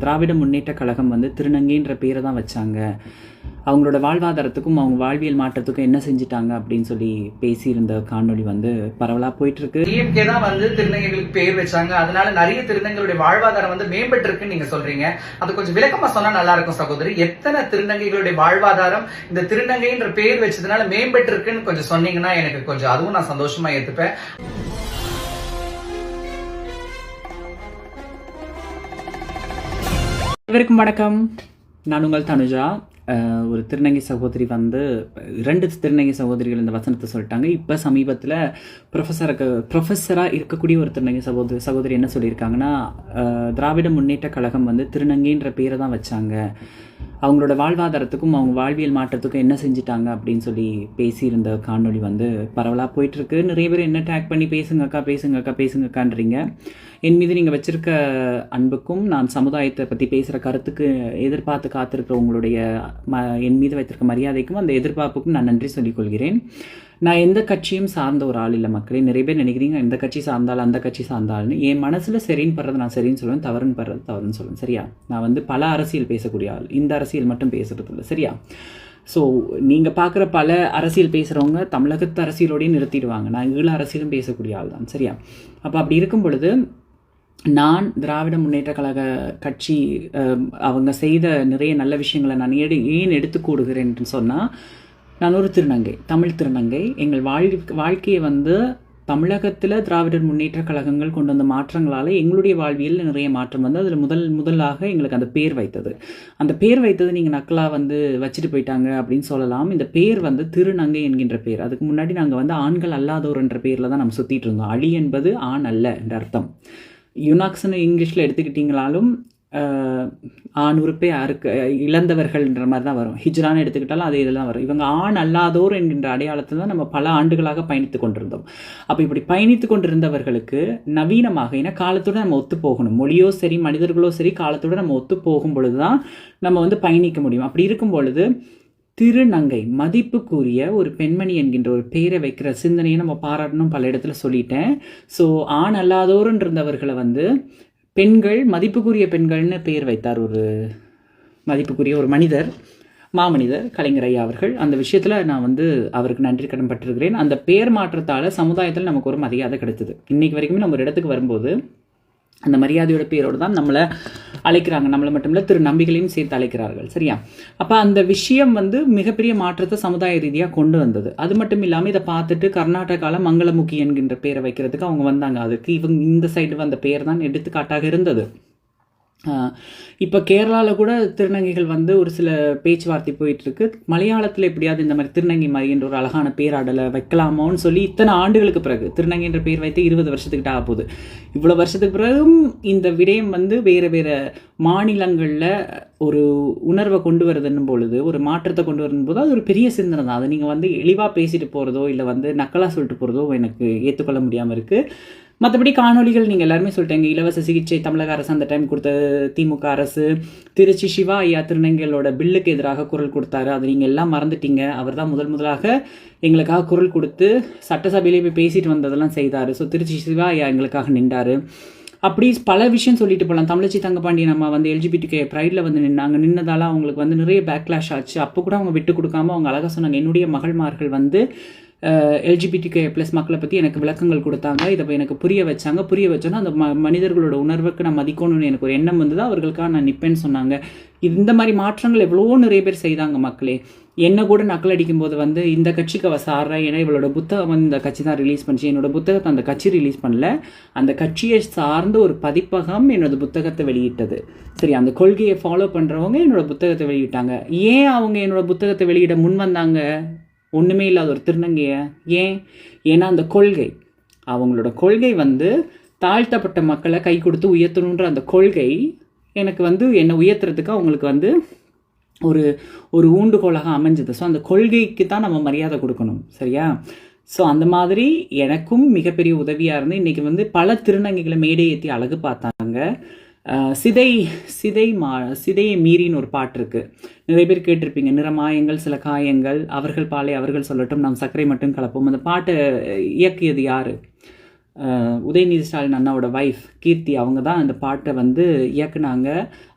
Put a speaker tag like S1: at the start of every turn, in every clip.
S1: திராவிட முன்னேற்ற கழகம் வந்து திருநங்கைன்ற பேரை தான் வச்சாங்க. அவங்களோட வாழ்வாதாரத்துக்கும் அவங்க வாழ்வியல் மாற்றத்துக்கும் என்ன செஞ்சுட்டாங்க அப்படின்னு சொல்லி பேசியிருந்த காணொளி வந்து பரவலா போயிட்டு இருக்கு.
S2: டிஎம்கே தான் வந்து திருநங்கைகளுக்கு பேர் வச்சாங்க, அதனால நிறைய திருநங்கைகளுடைய வாழ்வாதாரம் வந்து மேம்பட்டு இருக்குன்னு நீங்க சொல்றீங்க. அது கொஞ்சம் விளக்கமா சொன்னா நல்லா இருக்கும் சகோதரி. எத்தனை திருநங்கைகளுடைய வாழ்வாதாரம் இந்த திருநங்கைன்ற பேர் வச்சதுனால மேம்பட்டு இருக்குன்னு கொஞ்சம் சொன்னீங்கன்னா எனக்கு கொஞ்சம் அதுவும் நான் சந்தோஷமா ஏத்துப்பேன்.
S1: அனைவருக்கும் வணக்கம். நான் உங்கள் தனுஜா. ஒரு திருநங்கை சகோதரி வந்து 2 திருநங்கை சகோதரிகள் இந்த வசனத்தை சொல்லிட்டாங்க. இப்போ சமீபத்தில் ப்ரொஃபஸராக இருக்கக்கூடிய ஒரு திருநங்கை சகோதரி என்ன சொல்லியிருக்காங்கன்னா, திராவிட முன்னேற்ற கழகம் வந்து திருநங்கைன்ற பேரை தான் வச்சாங்க. அவங்களோட வாழ்வாதாரத்துக்கும் அவங்க வாழ்வியல் மாற்றத்துக்கும் என்ன செஞ்சுட்டாங்க அப்படின்னு சொல்லி பேசியிருந்த காணொளி வந்து பரவலாக போயிட்டுருக்கு. நிறைய பேர் என்ன டேக் பண்ணி பேசுங்கக்கான்றீங்க. என் மீது நீங்கள் வச்சுருக்க அன்புக்கும் நான் சமுதாயத்தை பற்றி பேசுகிற கருத்துக்கு எதிர்பார்த்து காத்திருக்கிற உங்களுடைய என் மீது வைத்திருக்க மரியாதைக்கும் அந்த எதிர்பார்ப்புக்கும் நான் நன்றி சொல்லிக்கொள்கிறேன். நான் எந்த கட்சியும் சார்ந்த ஒரு ஆள் இல்லை மக்களே. நிறைய பேர் நினைக்கிறீங்க இந்த கட்சி சார்ந்தால் அந்த கட்சி சார்ந்தால்னு. என் மனசில் சரின்னு படுறது நான் சரின்னு சொல்லுவேன், தவறுன்னு படுறது தவறுன்னு சொல்லுவேன். சரியா? நான் வந்து பல அரசியல் பேசக்கூடிய ஆள், இந்த அரசியல் மட்டும் பேசுறது இல்லை. சரியா? ஸோ நீங்கள் பார்க்குற பல அரசியல் பேசுகிறவங்க தமிழகத்து அரசியலோடையும் நிறுத்திடுவாங்க. நான் ஈழ அரசியலும் பேசக்கூடிய ஆள் தான். சரியா? அப்போ அப்படி இருக்கும் பொழுது நான் திராவிட முன்னேற்ற கழக கட்சி அவங்க செய்த நிறைய நல்ல விஷயங்களை நான் ஏன் எடுத்து கூடுகிறேன்னு சொன்னால், நான் ஒரு திருநங்கை, தமிழ் திருநங்கை. எங்கள் வாழ்க்கையை வந்து தமிழகத்தில் திராவிடர் முன்னேற்ற கழகங்கள் கொண்டு வந்த மாற்றங்களால் எங்களுடைய வாழ்வியலில் நிறைய மாற்றம் வந்து அதில் முதலாக எங்களுக்கு அந்த பேர் வைத்தது. அந்த பேர் வைத்தது நீங்கள் நக்கலாக வந்து வச்சுட்டு போயிட்டாங்க அப்படின்னு சொல்லலாம். இந்த பேர் வந்து திருநங்கை என்கின்ற பேர். அதுக்கு முன்னாடி நாங்கள் வந்து ஆண்கள் அல்லாதோர் என்ற பேரில் தான் நம்ம சுற்றிட்டு இருந்தோம். அழி என்பது ஆண் அல்ல என்ற அர்த்தம். யுனாக்ஸ்னு இங்கிலீஷில் எடுத்துக்கிட்டிங்களாலும் ஆண் உறுப்பே இழந்தவர்கள்ன்ற மாதிரி தான் வரும். ஹிஜ்ரான்னு எடுத்துக்கிட்டாலும் அதே இதெல்லாம் வரும். இவங்க ஆண் அல்லாதோர் என்கின்ற அடையாளத்தில் தான் நம்ம பல ஆண்டுகளாக பயணித்து கொண்டிருந்தோம். அப்போ இப்படி பயணித்து கொண்டிருந்தவர்களுக்கு நவீனமாக, ஏன்னா காலத்தோடு நம்ம ஒத்து போகணும். மொழியோ சரி மனிதர்களோ சரி காலத்தோடு நம்ம ஒத்து போகும் பொழுது தான் நம்ம வந்து பயணிக்க முடியும். அப்படி இருக்கும் பொழுது திருநங்கை மதிப்புக்குரிய ஒரு பெண்மணி என்கின்ற ஒரு பெயரை வைக்கிற சிந்தனையை நம்ம பாராட்டணும். பல இடத்துல சொல்லிட்டேன். ஸோ ஆண் அல்லாதோருன்றவர்களை வந்து பெண்கள், மதிப்புக்குரிய பெண்கள்னு பெயர் வைத்தார் ஒரு மதிப்புக்குரிய ஒரு மனிதர், மாமனிதர் கலைஞர் ஐயா அவர்கள். அந்த விஷயத்தில் நான் வந்து அவருக்கு நன்றி கடன் பட்டிருக்கிறேன். அந்த பெயர் மாற்றத்தால் சமுதாயத்தில் நமக்கு ஒரு மரியாதை கிடைத்தது. இன்றைக்கு வரைக்குமே நம்ம ஒரு இடத்துக்கு வரும்போது அந்த மரியாதையோட பேரோடு தான் நம்மளை அழைக்கிறாங்க. நம்மளை மட்டும் இல்லை, திரு நம்பிகளையும் சேர்த்து அழைக்கிறார்கள். சரியா? அப்போ அந்த விஷயம் வந்து மிகப்பெரிய மாற்றத்தை சமுதாய ரீதியாக கொண்டு வந்தது. அது மட்டும் இல்லாமல் இதை பார்த்துட்டு கர்நாடகாவில் மங்களமுகி என்கின்ற பேரை வைக்கிறதுக்கு அவங்க வந்தாங்க. அதுக்கு இவங்க இந்த சைடு வந்த பேர் தான் எடுத்துக்காட்டாக இருந்தது. இப்போ கேரளாவில் கூட திருநங்கைகள் வந்து ஒரு சில பேச்சுவார்த்தை போயிட்டுருக்கு. மலையாளத்தில் எப்படியாவது இந்த மாதிரி திருநங்கை மாதிரி என்ற ஒரு அழகான பேராடலை வைக்கலாமோன்னு சொல்லி இத்தனை ஆண்டுகளுக்கு பிறகு, திருநங்கை என்ற பேர் வைத்து 20 வருஷத்துக்கிட்ட ஆக போகுது. இவ்வளோ வருஷத்துக்கு பிறகும் இந்த விடயம் வந்து வேறு வேறு மாநிலங்களில் ஒரு உணர்வை கொண்டு வருதுன்னும் பொழுது, ஒரு மாற்றத்தை கொண்டு வரும்போது போது அது ஒரு பெரிய சிந்தனை தான். அதை நீங்கள் வந்து எளிவாக பேசிட்டு போகிறதோ இல்லை வந்து நக்கலாக சொல்லிட்டு போகிறதோ எனக்கு ஏற்றுக்கொள்ள முடியாமல் இருக்குது. மற்றபடி காணொலிகள் நீங்கள் எல்லாருமே சொல்லிட்டாங்க. இலவச சிகிச்சை தமிழக அரசு அந்த டைம் கொடுத்த திமுக அரசு, திருச்சி சிவா ஐயா திருநங்கைகளோட பில்லுக்கு எதிராக குரல் கொடுத்தாரு. அதை நீங்கள் எல்லாம் மறந்துட்டீங்க. அவர் தான் முதலாக எங்களுக்காக குரல் கொடுத்து சட்டசபையிலே போய் பேசிட்டு வந்ததெல்லாம் செய்தார். ஸோ திருச்சி சிவா ஐயா எங்களுக்காக நின்றார். அப்படி பல விஷயம் சொல்லிட்டு போகலாம். தமிழச்சி தங்கப்பாண்டியன் நம்ம வந்து எல்ஜிபிடிகே ப்ரைடில் வந்து நின்னதால அவங்களுக்கு வந்து நிறைய பேக்லாஷ் ஆச்சு. அப்போ கூட அவங்க விட்டு கொடுக்காம அவங்க அழகாக சொன்னாங்க, என்னுடைய மகள்மார்கள் வந்து எல்ஜிபிடிகே ப்ளஸ் மக்களை பற்றி எனக்கு விளக்கங்கள் கொடுத்தாங்க. இதை எனக்கு புரிய வச்சோன்னா அந்த மனிதர்களோட உணர்வுக்கு நான் மதிக்கணும்னு எனக்கு ஒரு எண்ணம் வந்தது. அவர்களுக்காக நான் நிற்பேன்னு சொன்னாங்க. இந்த மாதிரி மாற்றங்கள் எவ்வளோ நிறைய பேர் செய்தாங்க மக்களே. என்ன கூட நக்கல் அடிக்கும்போது வந்து இந்த கட்சிக்கு அவள் சாடுறேன், ஏன்னா இவளோட புத்தகம் வந்து இந்த கட்சி தான் ரிலீஸ் பண்ணிச்சு. என்னோட புத்தகத்தை அந்த கட்சி ரிலீஸ் பண்ணல, அந்த கட்சியை சார்ந்த ஒரு பதிப்பகம் என்னோட புத்தகத்தை வெளியிட்டது. சரி, அந்த கொள்கையை ஃபாலோ பண்ணுறவங்க என்னோட புத்தகத்தை வெளியிட்டாங்க. ஏன் அவங்க என்னோட புத்தகத்தை வெளியிட முன் வந்தாங்க? ஒன்றுமே இல்லாத ஒரு திருநங்கைய ஏன்? ஏன்னா அந்த கொள்கை, அவங்களோட கொள்கை வந்து தாழ்த்தப்பட்ட மக்களை கை கொடுத்து உயர்த்தணுன்ற அந்த கொள்கை எனக்கு வந்து என்னை உயர்த்துறதுக்கு அவங்களுக்கு வந்து ஒரு ஊண்டுகோலாக அமைஞ்சது. ஸோ அந்த கொள்கைக்கு தான் நம்ம மரியாதை கொடுக்கணும். சரியா? ஸோ அந்த மாதிரி எனக்கும் மிகப்பெரிய உதவியாக இருந்து இன்றைக்கி வந்து பல திருநங்கைகளை மேடை ஏற்றி அழகு பார்த்தாங்க. சிதையை மீறின்னு ஒரு பாட்டு இருக்குது. நிறைய பேர் கேட்டிருப்பீங்க. நிறமாயங்கள் சில காயங்கள், அவர்கள் பாலை அவர்கள் சொல்லட்டும், நாம் சர்க்கரை மட்டும் கலப்போம். அந்த பாட்டை இயக்கியது யார்? உதயநிதி ஸ்டாலின் அண்ணாவோட வைஃப் கீர்த்தி அவங்க தான் அந்த பாட்டை வந்து இயக்குனாங்க.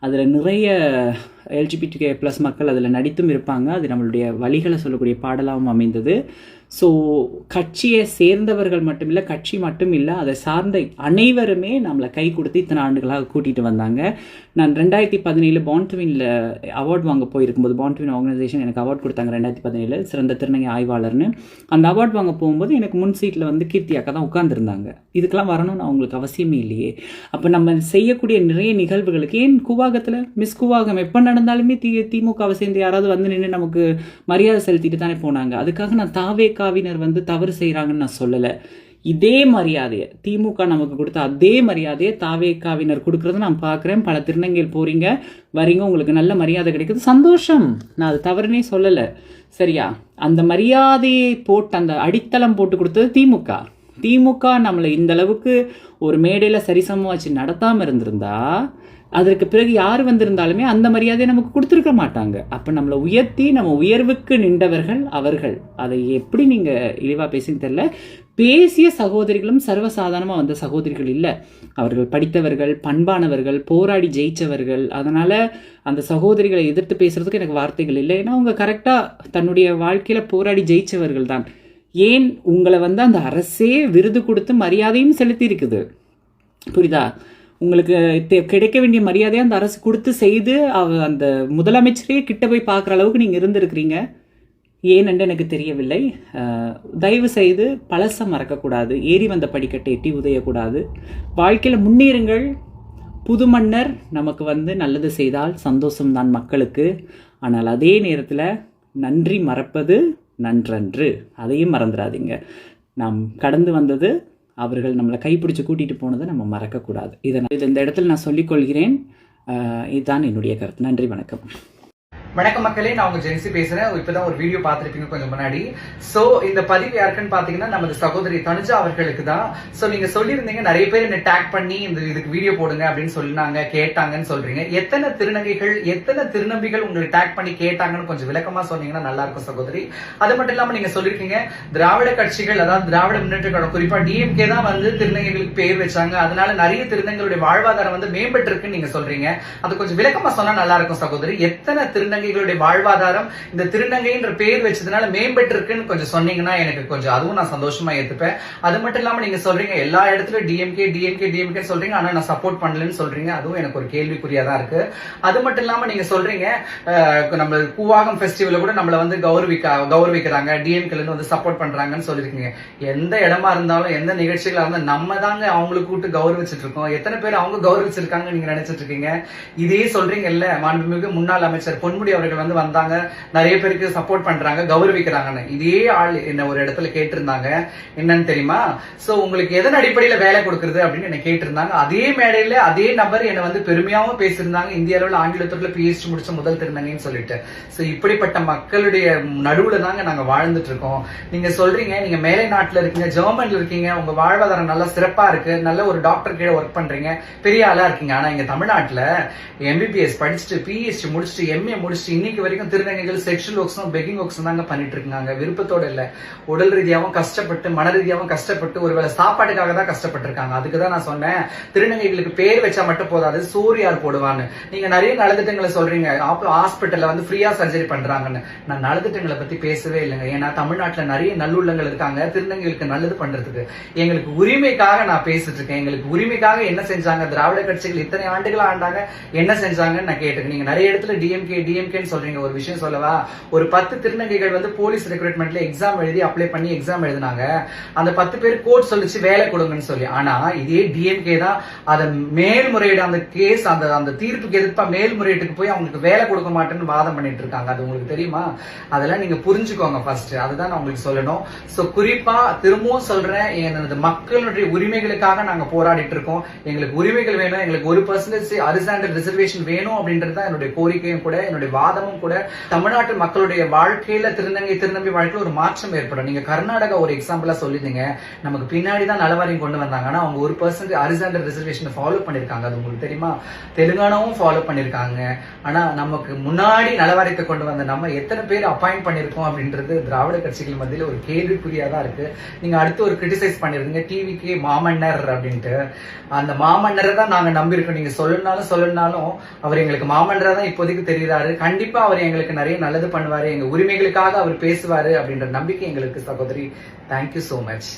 S1: அதில் நிறைய எல்ஜிபிடிகே ப்ளஸ் மக்கள் அதில் நடித்தும் இருப்பாங்க. அது நம்மளுடைய வழிகளை சொல்லக்கூடிய பாடலாகவும் அமைந்தது. ஸோ கட்சியை சேர்ந்தவர்கள் மட்டுமில்லை, கட்சி மட்டும் இல்லை, அதை சார்ந்த அனைவருமே நம்மளை கை கொடுத்து இத்தனை ஆண்டுகளாக கூட்டிகிட்டு வந்தாங்க. நான் 2017 பான்ட்வினில் அவார்டு வாங்க போயிருக்கும்போது, பான்ட்வின் ஆர்கனைசேஷன் எனக்கு அவார்டு கொடுத்தாங்க 2017 சிறந்த திருநங்கை ஆய்வாளர்னு. அந்த அவார்டு வாங்க போகும்போது எனக்கு முன் சீட்டில் வந்து கீர்த்தி அக்கா தான் உட்காந்துருந்தாங்க. இதுக்கெல்லாம் வரணும்னு அவங்களுக்கு அவசியமே இல்லையே. அப்போ நம்ம செய்யக்கூடிய நிறைய நிகழ்வுகளுக்கு ஏன் கூவாகத்தில் மிஸ் கூவாகம் எப்போ நடந்தாலுமே திமுகவை சேர்ந்து யாராவது வந்து நின்று நமக்கு மரியாதை செலுத்திட்டு தானே போனாங்க. அதுக்காக நான் தாவேகாவினர் வந்து தவறு செய்கிறாங்கன்னு நான் சொல்லலை. இதே மரியாதையை திமுக நமக்கு கொடுத்த அதே மரியாதையை தாவேகாவினர் கொடுக்கறத நான் பார்க்குறேன். பல திருநங்கைகள் போகிறீங்க வரீங்க, உங்களுக்கு நல்ல மரியாதை கிடைக்குது, சந்தோஷம், நான் அது தவறுனே சொல்லலை. சரியா? அந்த மரியாதையை போட்டு அந்த அடித்தளம் போட்டு கொடுத்தது திமுக நம்மளை இந்த அளவுக்கு ஒரு மேடையில் சரிசமமாக வச்சு நடத்தாமல் இருந்திருந்தா அதற்கு பிறகு யார் வந்திருந்தாலுமே அந்த மரியாதையை நமக்கு கொடுத்துருக்க மாட்டாங்க. அப்போ நம்மளை உயர்த்தி நம்ம உயர்வுக்கு நின்றவர்கள் அவர்கள். அதை எப்படி நீங்கள் இழிவாக பேசின்னு தெரியல. பேசிய சகோதரிகளும் சர்வசாதாரணமாக வந்த சகோதரிகள் இல்லை. அவர்கள் படித்தவர்கள், பண்பானவர்கள், போராடி ஜெயித்தவர்கள். அதனால் அந்த சகோதரிகளை எதிர்த்து பேசுகிறதுக்கு எனக்கு வார்த்தைகள் இல்லை. ஏன்னா அவங்க கரெக்டாக தன்னுடைய வாழ்க்கையில் போராடி ஜெயித்தவர்கள் தான். ஏன் உங்களை வந்து அந்த அரசே விருது கொடுத்து மரியாதையும் செலுத்தி இருக்குது. புரியுதா? உங்களுக்கு கிடைக்க வேண்டிய மரியாதையை அந்த அரசு கொடுத்து செய்து அந்த முதலமைச்சரே கிட்ட போய் பார்க்குற அளவுக்கு நீங்கள் இருந்திருக்கிறீங்க. ஏனென்று எனக்கு தெரியவில்லை. தயவு செய்து பழசை மறக்கக்கூடாது. ஏறி வந்த படிக்கட்டை எட்டி உதையக்கூடாது. வாழ்க்கையில் முன்னேறுங்கள். புது மன்னர் நமக்கு வந்து நல்லது செய்தால் சந்தோஷம்தான் மக்களுக்கு. ஆனால் அதே நேரத்தில் நன்றி மறப்பது நன்றன்று. அதையும் மறந்துடாதீங்க. நாம் கடந்து வந்தது, அவர்கள் நம்மளை கைப்பிடிச்சு கூட்டிகிட்டு போனதை நம்ம மறக்கக்கூடாது. இதை இந்த இடத்துல நான் சொல்லிக்கொள்கிறேன். இதுதான் என்னுடைய கருத்து. நன்றி, வணக்கம்.
S2: வணக்கம் மக்களே, நான் உங்க ஜென்சி பேசுறேன். இப்பதான் ஒரு வீடியோ பார்த்திருப்பீங்க கொஞ்சம் முன்னாடி. சோ இந்த பதிவு யாருக்குன்னு பாத்தீங்கன்னா நமது சகோதரி தனுஜா அவர்களுக்கு தான். சோ நீங்க சொல்லியிருந்தீங்க நிறைய பேர் என்ன டேக் பண்ணி இதுக்கு வீடியோ போடுங்க அப்படின்னு சொன்னாங்க, கேட்டாங்கன்னு சொல்றீங்க. எத்தனை திருநங்கைகள், எத்தனை திருநம்பிகள் உங்களுக்கு டேக் பண்ணி கேட்டாங்கன்னு கொஞ்சம் விளக்கமா சொன்னீங்கன்னா நல்லா இருக்கும் சகோதரி. அது மட்டும் இல்லாம நீங்க சொல்லிருக்கீங்க திராவிட கட்சிகள், அதாவது திராவிட முன்னேற்ற கழகம், குறிப்பா டிஎம்கே தான் வந்து திருநங்கைகளுக்கு பேர் வச்சாங்க, அதனால நிறைய திருநங்கைகளுடைய வாழ்வாதாரம் வந்து மேம்பட்டு இருக்குன்னு நீங்க சொல்றீங்க. அது கொஞ்சம் விளக்கமா சொன்னா நல்லா இருக்கும் சகோதரி. எத்தனை திருநங்கைகளுடைய வாழ்வாதாரம் இந்த திருநங்கைன்ற பேர் வச்சதுனால மேம்பட்டு இருக்குன்னு கொஞ்சம் சொன்னீங்கன்னா எனக்கு கொஞ்சம் அதுவும் நான் சந்தோஷமா ஏத்துப்பேன். அது மட்டும் இல்லாம நீங்க சொல்றீங்க எல்லா இடத்துலயும் டிஎம்கே சொல்றீங்க, ஆனா நான் சப்போர்ட் பண்ணலன்னு சொல்றீங்க. அதுவும் எனக்கு ஒரு கேள்விக்குறியா தான் இருக்கு. அது மட்டும் இல்லாம நீங்க சொல்றீங்க நம்ம கூவாகம் ஃபெஸ்டிவல்ல கூட நம்மள வந்து கௌரவிக்கிறாங்க, டிஎம்கேல இருந்து வந்து சப்போர்ட் பண்றாங்கன்னு சொல்லிருக்கீங்க. எந்த இடமா இருந்தாலும் எந்த நிகழ்ச்சிகளா இருந்தாலும் நம்ம தாங்க அவங்களுக்கு கூட்டு கௌரவிச்சுட்டு இருக்கோம். எத்தனை பேர் அவங்க கௌரவிச்சிருக்காங்க நீங்க நினைச்சிட்டு இருக்கீங்க? இதே சொல்றீங்கல்ல, மாண்புமிகு முன்னாள் அமைச்சர் பொன்முடி அவர்கள் வந்து வந்தாங்க, நிறைய பேருக்கு சப்போர்ட் பண்றாங்க, கௌரவிக்கிறாங்கன்னு. இதே ஆள் என்ன ஒரு இடத்துல கேட்டிருந்தாங்க, என்னன்னு தெரியுமா? சோ உங்களுக்கு எதன் அடிப்படையில வேலை கொடுக்கறது அப்படின்னு என்ன கேட்டிருந்தாங்க. அதே மேடையில அதே நபர் என்ன வந்து பெருமையாவும் பேசியிருந்தாங்க, இந்திய அளவில் ஆங்கிலத்துல PhD முடிச்ச முதல் திருநங்கைன்னு சொல்லிட்டு. சோ இப்படிப்பட்ட மக்களுடைய நடுவுல தாங்க நாங்க வாழ்ந்துட்டு இருக்கோம். நீங்க சொல்றீங்க நீங்க மேலை நாட்டுல இருக்கீங்க, ஜெர்மன்ல இருக்கீங்க, உங்க வாழ்வாதாரம் நல்லா சிறப்பா இருக்கு, நல்ல ஒரு டாக்டர் கீழே ஒர்க் பண்றீங்க, பெரிய ஆளா இருக்கீங்க. ஆனா இங்க தமிழ்நாட்டுல MBBS படிச்சுட்டு PhD முடிச்சுட்டு MA முடிச்சுட்டு இன்னைக்கு வரைக்கும் திருநங்கைகள் செக்ஷுவல் ஒர்க்ஸும் பெக்கிங் ஒர்க்ஸும் தாங்க பண்ணிட்டு இருக்காங்க. விருப்பத்தோட இல்ல, உடல் ரீதியாவும் கஷ்டப்பட்டு மன ரீதியாவும் கஷ்டப்பட்டு ஒருவேளை சாப்பாட்டுக்காக தான் கஷ்டப்பட்டு இருக்காங்க. அதுக்குதான் நான் சொன்னேன் திருநங்கைகளுக்கு பேர் வச்சா மட்டும் போதாது, சூரியார் போடுவான்னு. நீங்க நிறைய நலத்திட்டங்களை சொல்றீங்க, ஹாஸ்பிட்டல்ல வந்து ஃப்ரீயா சர்ஜரி பண்றாங்கன்னு. நான் நலத்திட்டங்களை பத்தி பேசவே இல்லைங்க. ஏன்னா தமிழ்நாட்டுல நிறைய நல்லுள்ளங்கள் இருக்காங்க திருநங்கைகளுக்கு நல்லது பண்றதுக்கு. எங்களுக்கு உரிமைக்காக நான் பேசிட்டு இருக்கேன். எங்களுக்கு உரிமைக்காக என்ன செஞ்சாங்க திராவிட கட்சிகள் இத்தனை ஆண்டுகளா ஆண்டாங்க, என்ன செஞ்சாங்கன்னு நான் கேட்டுக்கேன். நீங்க நிறைய இடத்துல டிஎம்கே சொல்றீங்க. ஒரு விஷயம் சொல்லவா? ஒரு 10 திருநங்கைகள் வந்து போலீஸ் ரெக்ரூட்மெண்ட்ல எக்ஸாம் எழுதி அப்ளை பண்ணி எக்ஸாம் எழுதினாங்க. அந்த 10 பேர் கோர்ட் சொல்லிச்சு வேலை கொடுங்கன்னு சொல்லி. ஆனா இதே டிஎம்கே தான் அதை மேல்முறையீடு, அந்த கேஸ் அந்த தீர்ப்புக்கு எதிர்ப்பா மேல்முறையீட்டுக்கு போய் அவங்களுக்கு வேலை கொடுக்க மாட்டேன்னு வாதம் பண்ணிட்டு இருக்காங்க. அது உங்களுக்கு தெரியுமா? அதெல்லாம் நீங்க புரிஞ்சுக்கோங்க ஃபர்ஸ்ட். அதுதான் நான் உங்களுக்கு சொல்லணும். சோ குறிப்பா திரும்பவும் சொல்றேன், எனது மக்களுடைய உரிமைகளுக்காக நாங்க போராடிட்டு இருக்கோம். எங்களுக்கு உரிமைகள் வேணும், எங்களுக்கு 1% ஹரிசாண்டல் ரிசர்வேஷன் வேணும் அப்படின்றது தான் என்னுடைய கோரிக்கையும் கூட, என்னுடைய வாதமும் கூட தமிழ்நாட்டு மக்களுடைய வாழ்க்கையில திருநங்கை வாழ்க்கையில ஒரு மாற்றம் ஏற்படும். நீங்க கர்நாடகா ஒரு எக்ஸாம்பிளா சொல்லிருந்தீங்க. நமக்கு பின்னாடி தான் நலவாரியம் கொண்டு வந்தாங்க. ஆனா அவங்க 1% ஹாரிசான்டல் ரிசர்வேஷன் ஃபாலோ பண்ணிருக்காங்க. அது உங்களுக்கு தெரியுமா? தெலுங்கானாவும் ஃபாலோ பண்ணிருக்காங்க. ஆனா நமக்கு முன்னாடி நலவாரியத்தை கொண்டு வந்த நம்ம எத்தனை பேர் அப்பாயிண்ட் பண்ணிருக்கோம் அப்படின்றது திராவிட கட்சிகள் மத்தியில ஒரு கேள்விக்குறியா தான் இருக்கு. நீங்க அடுத்து ஒரு கிரிட்டிசைஸ் பண்ணிருந்தீங்க டிவிக்கே மாமன்னர் அப்படின்ட்டு. அந்த மாமன்னரை தான் நாங்க நம்பியிருக்கோம். நீங்க சொல்லணும்னாலும் அவர் எங்களுக்கு மாமன்னரா தான் இப்போதைக்கு தெரியுறாரு. கண்டிப்பா அவர் எங்களுக்கு நிறைய நல்லது பண்ணுவாரு, எங்க உரிமைகளுக்காக அவர் பேசுவாரு அப்படின்ற நம்பிக்கை எங்களுக்கு சகோதரி. Thank you so much.